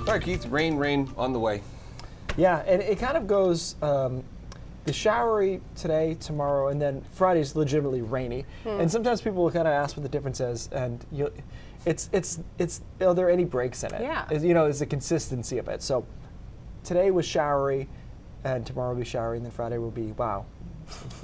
All right, Keith, rain on the way. Yeah, and it kind of goes the showery today, tomorrow, and then Friday's legitimately rainy. And sometimes people will kind of ask what the difference is, and it's are there any breaks in it? Yeah. Is the consistency of it. So today was showery, and tomorrow will be showery, and then Friday will be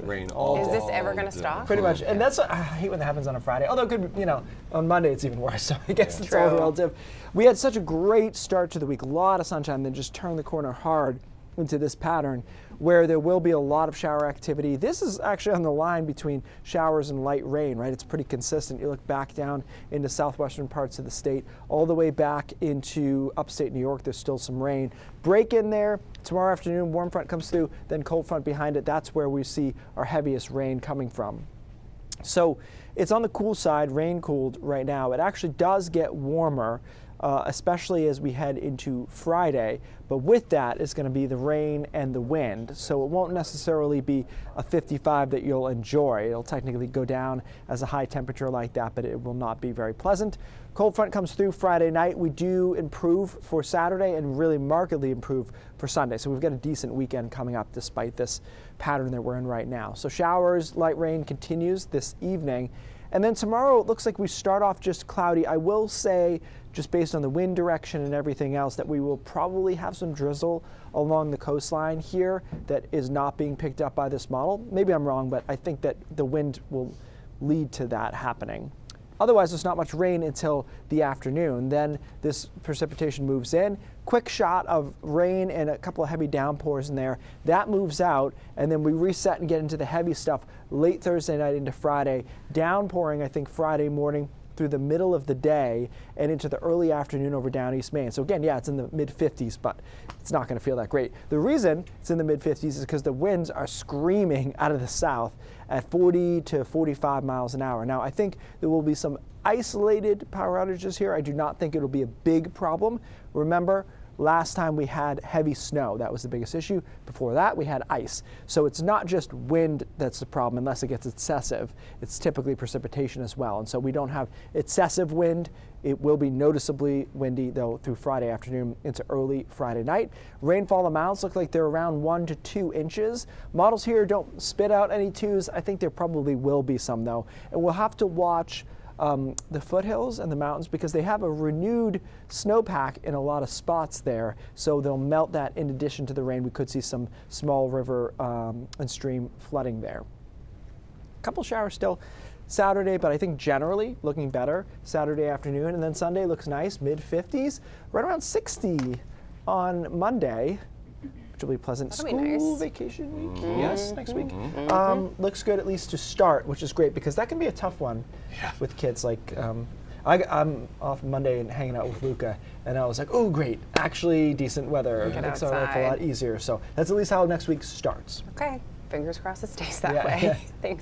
Rain all Is this ever day. going to stop? pretty much. And that's I hate when that happens on a Friday. Although it could, on Monday it's even worse. So I guess it's all True. relative. We had such a great start to the week, a lot of sunshine, then just turned the corner hard into this pattern where there will be a lot of shower activity. This is actually on the line between showers and light rain, right? It's pretty consistent. You look back down into southwestern parts of the state, all the way back into upstate New York, there's still some rain. Break in there. Tomorrow afternoon, warm front comes through, then cold front behind it. That's where we see our heaviest rain coming from. So it's on the cool side, rain cooled right now. It actually does get warmer, especially as we head into Friday. But with that is going to be the rain and the wind. So it won't necessarily be a 55 that you'll enjoy. It'll technically go down as a high temperature like that, but it will not be very pleasant. Cold front comes through Friday night. We do improve for Saturday and really markedly improve for Sunday. So we've got a decent weekend coming up despite this pattern that we're in right now. So showers, light rain continues this evening. And then tomorrow it looks like we start off just cloudy. I will say, just based on the wind direction and everything else, that we will probably have some drizzle along the coastline here that is not being picked up by this model. Maybe I'm wrong, but I think that the wind will lead to that happening. Otherwise, there's not much rain until the afternoon. Then this precipitation moves in. Quick shot of rain and a couple of heavy downpours in there. That moves out, and then we reset and get into the heavy stuff late Thursday night into Friday. Downpouring, I think, Friday morning through the middle of the day and into the early afternoon over down East Maine. So again, yeah, it's in the mid-50s, but it's not going to feel that great. The reason it's in the mid-50s is because the winds are screaming out of the south at 40 to 45 miles an hour. Now, I think there will be some isolated power outages here. I do not think it'll be a big problem. Remember, last time we had heavy snow. That was the biggest issue. Before that, we had ice. So it's not just wind that's the problem unless it gets excessive. It's typically precipitation as well. And so we don't have excessive wind. It will be noticeably windy, though, through Friday afternoon into early Friday night. Rainfall amounts look like they're around 1 to 2 inches. Models here don't spit out any 2s. I think there probably will be some, though. And we'll have to watch the foothills and the mountains because they have a renewed snowpack in a lot of spots there. So they'll melt that in addition to the rain. We could see some small river and stream flooding there. A couple showers still Saturday, but I think generally looking better Saturday afternoon. And then Sunday looks nice, mid-50s, right around 60 on Monday. Will be pleasant. That'll School be nice. vacation week. Yes, next week. Looks good at least to start, which is great because that can be a tough one with kids. Like I'm off Monday and hanging out with Luca, and I was like, oh great, actually decent weather. Get Makes our life a outside. lot easier. So that's at least how next week starts. Okay, fingers crossed it stays that Yeah, way. yeah. Thanks.